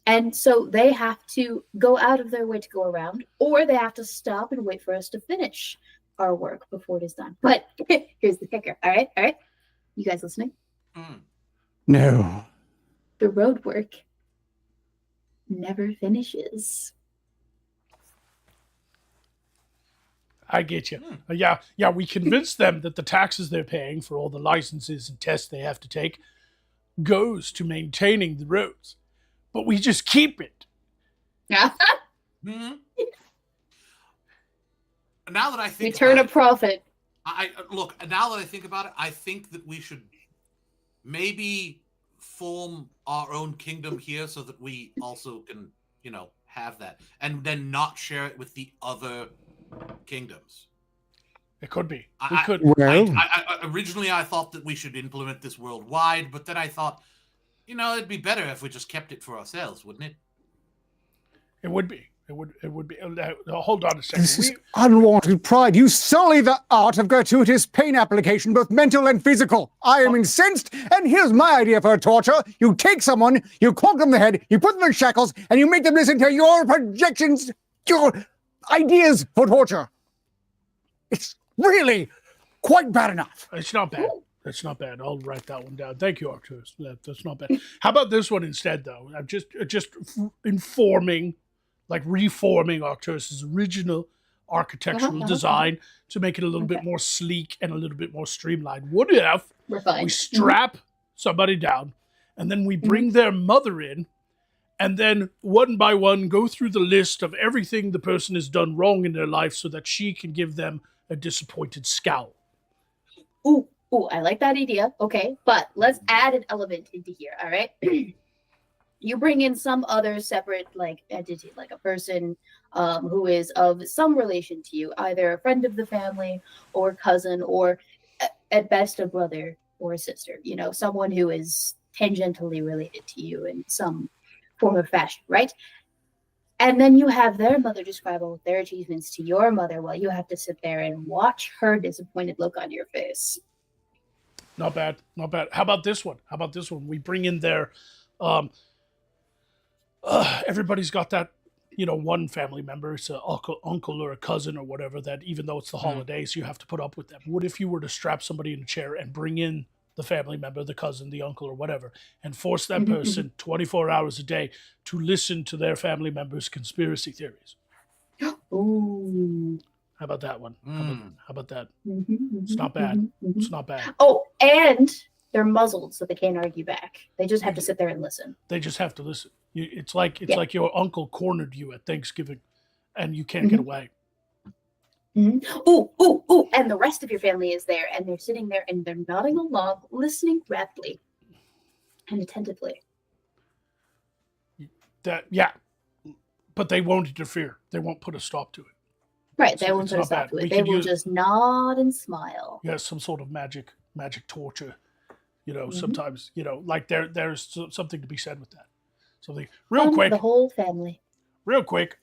and so they have to go out of their way to go around, or they have to stop and wait for us to finish our work before it is done. But here's the kicker. All right. You guys listening? No. The road work never finishes. I get you. Yeah, we convince them that the taxes they're paying for all the licenses and tests they have to take goes to maintaining the roads. But we just keep it. Mhm. Now that I think Return a about it, profit. look. Now that I think about it, I think that we should maybe form our own kingdom here so that we also can, have that, and then not share it with the other kingdoms. It could be. Originally, I thought that we should implement this worldwide, but then I thought, it'd be better if we just kept it for ourselves, wouldn't it? It would be. It would be. Hold on a second. This is unwanted pride. You sully the art of gratuitous pain application, both mental and physical. I am incensed, and here's my idea for torture. You take someone, you clog them the head, you put them in shackles, and you make them listen to your projections, your ideas for torture. It's really quite bad enough. It's not bad. That's not bad. I'll write that one down. Thank you, Arcturus. That's not bad. How about this one instead, though? I'm just reforming Arcturus's original architectural design to make it a little bit more sleek and a little bit more streamlined. What if we strap somebody down and then we bring their mother in and then one by one go through the list of everything the person has done wrong in their life so that she can give them a disappointed scowl? Ooh, I like that idea. Okay, but let's add an element into here, all right? You bring in some other separate like entity, like a person who is of some relation to you, either a friend of the family or cousin, or at best a brother or a sister. You know, someone who is tangentially related to you in some form or fashion, right? And then you have their mother describe all of their achievements to your mother while you have to sit there and watch her disappointed look on your face. Not bad, not bad. How about this one? We bring in their, everybody's got that, one family member, it's an uncle or a cousin or whatever, that even though it's the holidays, you have to put up with them. What if you were to strap somebody in a chair and bring in the family member, the cousin, the uncle, or whatever, and force that person 24 hours a day to listen to their family member's conspiracy theories? Ooh. How about that one? How about that? It's not bad. It's not bad. Oh, and they're muzzled, so they can't argue back. They just have to sit there and listen. They just have to listen. It's like your uncle cornered you at Thanksgiving, and you can't get away. Ooh, and the rest of your family is there, and they're sitting there, and they're nodding along, listening raptly and attentively. But they won't interfere. They won't put a stop to it. Right, they won't put a stop to it. They will just nod and smile. Yeah, some sort of magic torture. Sometimes, like there's something to be said with that. So real quick. The whole family. Real quick,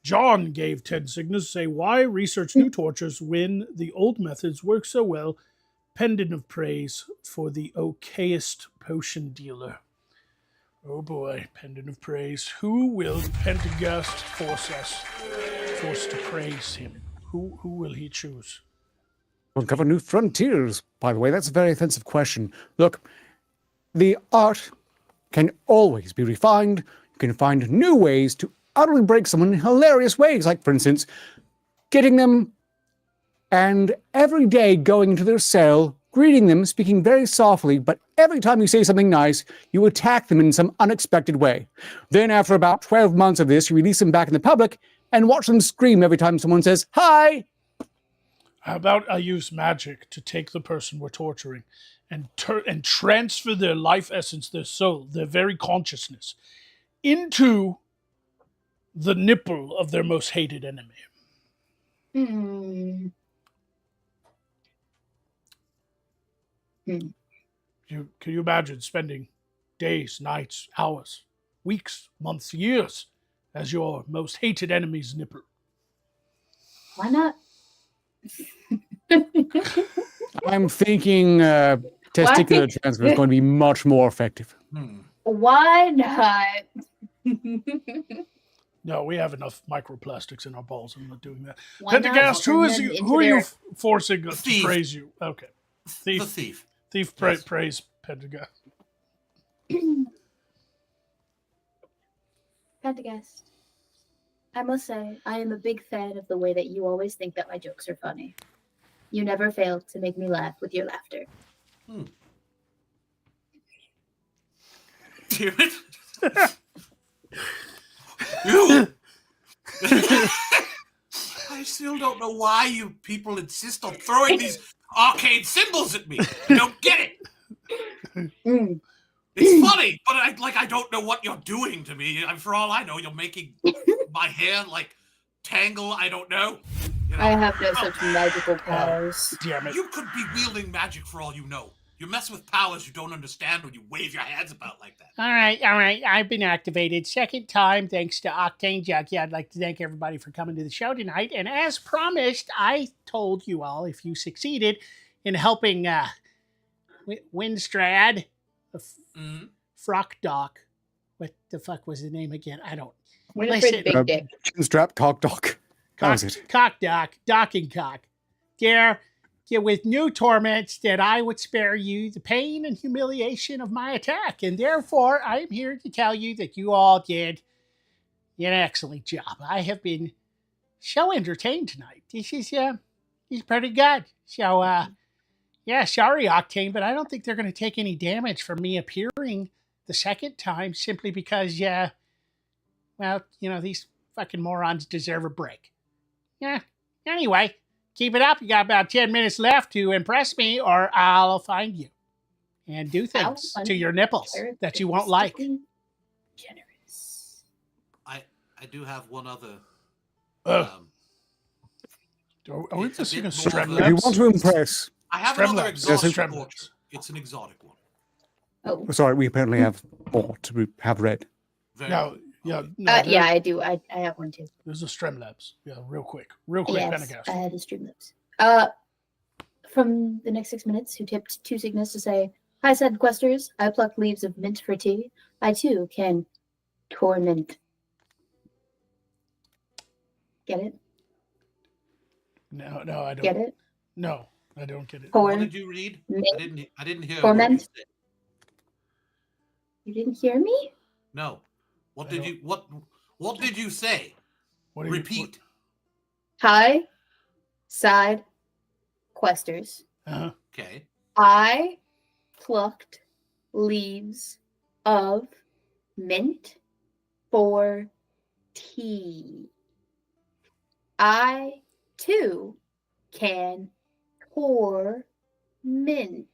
John gave 10 signals to say, why research new tortures when the old methods work so well? Pendant of Praise for the okayest potion dealer. Oh boy, Pendant of Praise. Who will Pentagast force to praise him? Who will he choose? Uncover new frontiers, by the way. That's a very offensive question. Look, the art can always be refined. You can find new ways to utterly break someone in hilarious ways, like, for instance, getting them and every day going into their cell, greeting them, speaking very softly, but every time you say something nice, you attack them in some unexpected way. Then after about 12 months of this, you release them back in the public and watch them scream every time someone says, hi! How about I use magic to take the person we're torturing and transfer their life essence, their soul, their very consciousness into the nipple of their most hated enemy? Can you imagine spending days, nights, hours, weeks, months, years as your most hated enemy's nipple? Why not? I'm thinking testicular transfer is going to be much more effective. Why not? No, we have enough microplastics in our balls. I'm not doing that. Pentagast, who are you forcing to praise you? Okay. The thief. Thief praise Pentagast. Pentagast, I must say, I am a big fan of the way that you always think that my jokes are funny. You never fail to make me laugh with your laughter. Damn it. You! I still don't know why you people insist on throwing these arcane symbols at me. I don't get it. It's funny, but I don't know what you're doing to me. For all I know, you're making my hair tangle. I don't know. I have no such magical powers. Damn it. You could be wielding magic for all you know. You mess with powers you don't understand when you wave your hands about like that. All right. I've been activated. Second time, thanks to Octane Junkie. I'd like to thank everybody for coming to the show tonight. And as promised, I told you all, if you succeeded in helping Winstead Frodo, what the fuck was the name again? I don't. Winstead Big Dick. Chinstrap Cock Dock. Cock Dock, Docking Cock. There, with new torments, that I would spare you the pain and humiliation of my attack, and therefore I am here to tell you that you all did an excellent job. I have been so entertained tonight. This is pretty good. So sorry, Octane, but I don't think they're going to take any damage from me appearing the second time, simply because these fucking morons deserve a break. Yeah. Anyway, keep it up. You got about 10 minutes left to impress me, or I'll find you. and do things How to your nipples that you won't like. Generous. I do have one other. Are we It's a missing a bit more of a- If you Streamlabs? want to impress. I have Streamlabs. another Yes, exotic Streamlabs. torture. It's an exotic one. Oh. Sorry, we apparently have more to have read. Very No, good. yeah, Okay. no. Yeah, I do. I have one too. There's a Streamlabs. Yeah, real quick, Yes, Pendergast. I had a Streamlabs. From the next 6 minutes, who tipped 2 Cygnus to say, "Hi, said questers. I plucked leaves of mint for tea. I too can torment." Get it? No, I don't. Get it? No, I don't get it. What did you read? Mint. I didn't hear. Torment. What you said. You didn't hear me? No. What I did don't- you what did you say? What do you- Repeat. Hi, side questers. Uh-huh. Okay. I plucked leaves of mint for tea. I too can pour mint.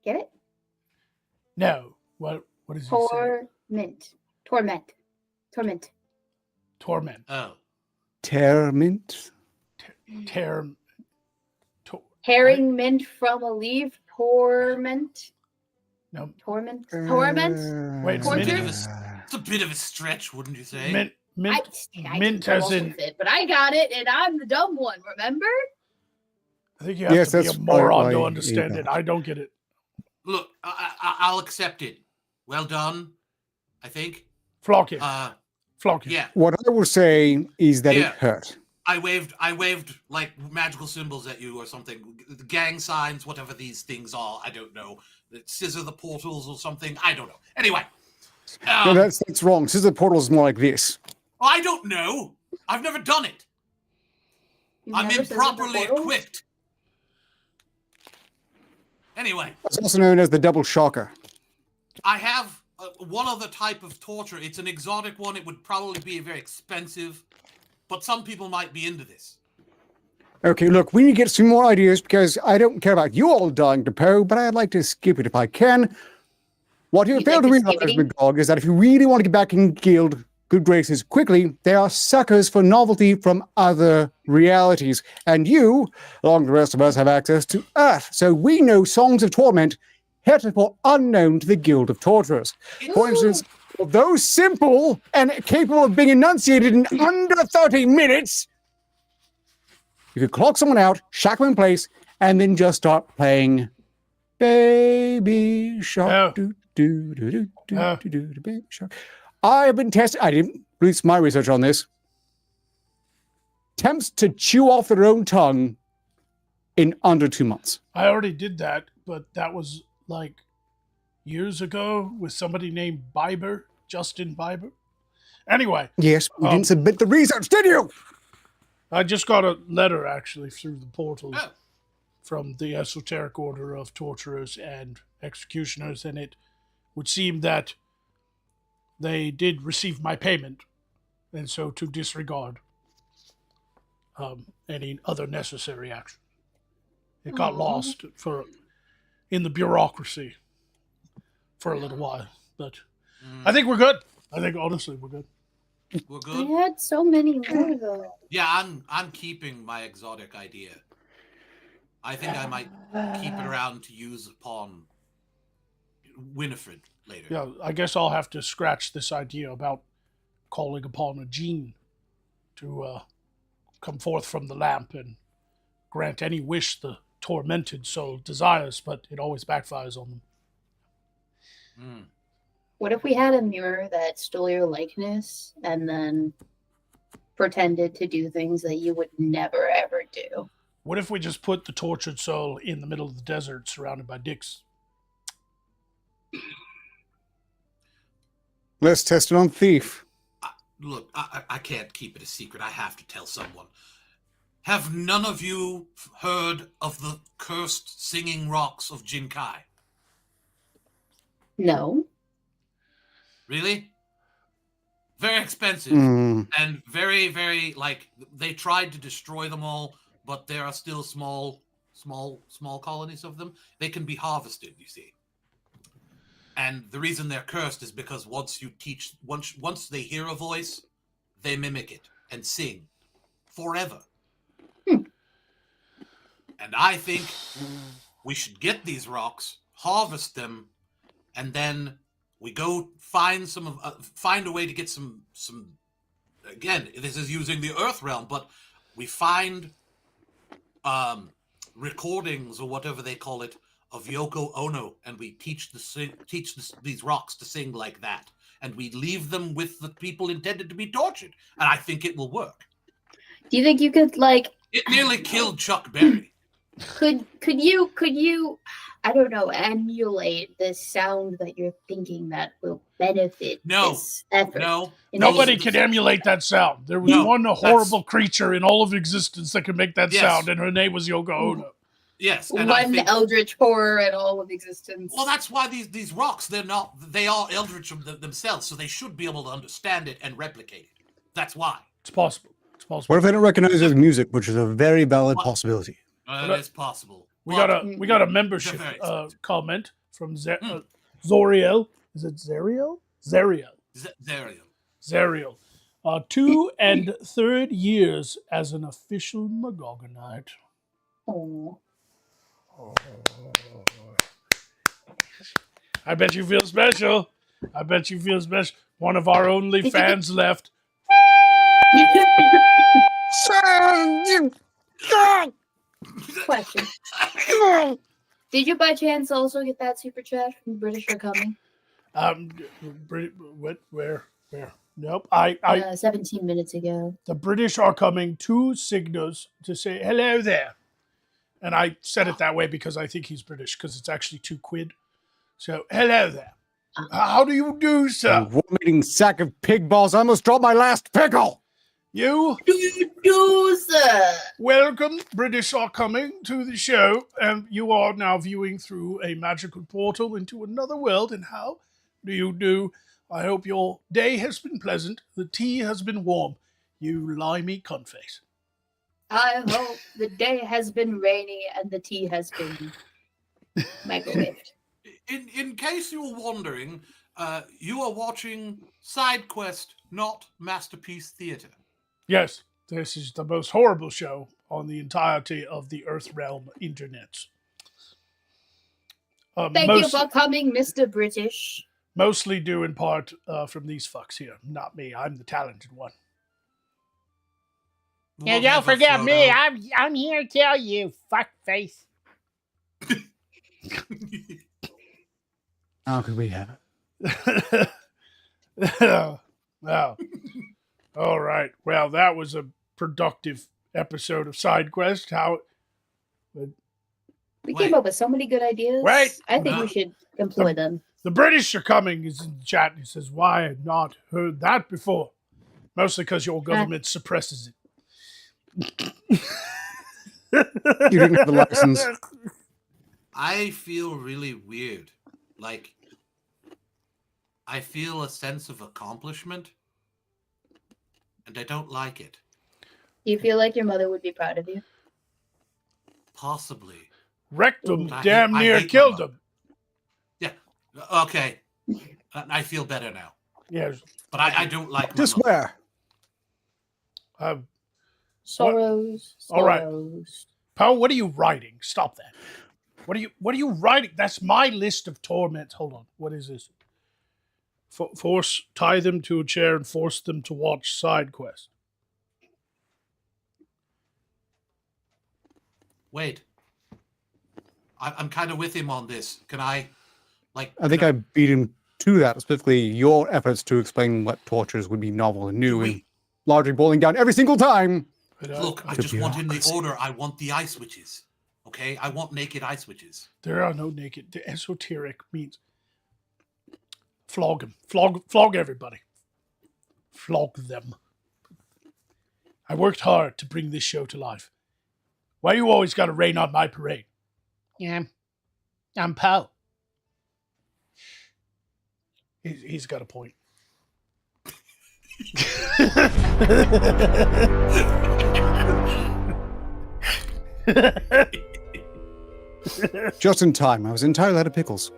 Get it? No. What does he say? Pour mint. Torment. Torment. Torment. Oh. Termint. Tear. Herring mint from a leaf. Torment. No. Torment. Torment. Wait, Torture? It's a bit of a stretch, wouldn't you say? Mint. I Mint can as come up in. with it, but I got it, and I'm the dumb one. Remember? I think you have Yes, to be that's a moron why to I understand ate it. that. I don't get it. Look, I'll accept it. Well done. I think. Flock it. Flock it. Yeah. What I will say is that Yeah. it hurt. I waved like magical symbols at you or something. The gang signs, whatever these things are, I don't know. The scissor the portals or something. I don't know. Anyway. No, that's wrong. Scissor portals more like this. I don't know. I've never done it. You've I'm never seen the improperly portals? equipped. Anyway, It's also known as the double shocker. I have one other type of torture. It's an exotic one. It would probably be very expensive, but some people might be into this. Okay, look, we need to get some more ideas because I don't care about you all dying to Poe, but I'd like to skip it if I can. What you You'd fail like to to realize, skip it? McGog, is that if you really want to get back in guild good graces quickly, they are suckers for novelty from other realities. And you, along with the rest of us, have access to Earth. So we know songs of torment heretofore unknown to the Guild of Torturers. For instance, although simple and capable of being enunciated in under 30 minutes, you could clock someone out, shackle them in place, and then just start playing Baby Shark. Oh. Baby Shark. I have been testing, I didn't release my research on this. Attempts to chew off their own tongue in under 2 months. I already did that, but that was like years ago with somebody named Bieber, Justin Bieber. Anyway, Yes, you didn't submit the research, did you? I just got a letter actually through the portal Oh. from the Esoteric Order of Torturers and Executioners, and it would seem that they did receive my payment, and so to disregard any other necessary action. It got lost in the bureaucracy for a little while, but I think we're good. I think honestly we're good. We're I good. had so many more though. Yeah, I'm keeping my exotic idea. I think I might keep it around to use upon Winifred later. Yeah, I guess I'll have to scratch this idea about calling upon a gene to come forth from the lamp and grant any wish the tormented soul desires, but it always backfires on them. Mm. What if we had a mirror that stole your likeness and then pretended to do things that you would never ever do? What if we just put the tortured soul in the middle of the desert surrounded by dicks? Let's test it on Thief. Look, I can't keep it a secret. I have to tell someone. Have none of you heard of the cursed singing rocks of Jinkai? No. Really? Very expensive. Mm. And very, very, like, they tried to destroy them all, but there are still small small colonies of them. They can be harvested, you see. And the reason they're cursed is because once they hear a voice, they mimic it and sing forever. And I think we should get these rocks, harvest them, and then we go find a way to get some. Again, this is using the Earth realm, but we find recordings or whatever they call it of Yoko Ono, and we teach these rocks to sing like that, and we leave them with the people intended to be tortured, and I think it will work. Do you think you could It nearly killed Chuck Berry. Could you I don't know, emulate the sound that you're thinking that will benefit this effort? No. Nobody can emulate that sound. There was one horrible creature in all of existence that could make that sound, and her name was Yoko Ono. Yes. And one eldritch horror in all of existence. Well, that's why these rocks, they are eldritch themselves, so they should be able to understand it and replicate it. That's why. It's possible. What if they don't recognize it as music, which is a very valid possibility? It's possible. We got a membership comment from Zoriel. Is it Zeriel? Zeriel. Zeriel. 2 and 3rd years as an official Magogonite. Oh. I bet you feel special. One of our only fans left. Question. Did you by chance also get that super chat from British Are Coming? Where? Nope. 17 minutes ago. The British are coming 2 signals to say hello there. And I said it that way because I think he's British, because it's actually 2 quid. So, hello there. How do you do, sir? Vomiting sack of pig balls. I almost dropped my last pickle. You? Do you do, sir? Welcome, British are coming to the show, and you are now viewing through a magical portal into another world. And how do you do? I hope your day has been pleasant. The tea has been warm. You limey cuntface. I hope the day has been rainy and the tea has been microwaved. In case you were wondering, you are watching Side Quest, not Masterpiece Theater. Yes, this is the most horrible show on the entirety of the Earth realm internet. Thank you for coming, Mr. British. Mostly due in part from these fucks here. Not me. I'm the talented one. Yeah, don't forget me. I'm here to tell you, fuckface. How could we have it? Wow. All right. Well, that was a productive episode of Side Quest. We came up with so many good ideas. Wait. I think we should employ them. The British are coming is in the chat. He says, why I had not heard that before? Mostly because your government suppresses it. You didn't have the license. I feel really weird. Like, I feel a sense of accomplishment, and I don't like it. Do you feel like your mother would be proud of you? Possibly. Wrecked him, damn near killed him. Yeah, okay. I feel better now. Yes. But I don't like Just where? Sorrows. All right. Poe, what are you writing? Stop that. What are you writing? That's my list of torments. Hold on. What is this? Tie them to a chair and force them to watch Side Quest. Wait. I'm kind of with him on this. Can I, I think I beat him to that, specifically your efforts to explain what tortures would be novel and new and largely boiling down every single time. Look, I just want in the order. I want the eye switches. Okay? I want naked eye switches. There are no naked. The esoteric means flog them. Flog everybody. Flog them. I worked hard to bring this show to life. Why you always got to rain on my parade? Yeah, I'm Poe. He's got a point. Just in time. I was entirely out of pickles.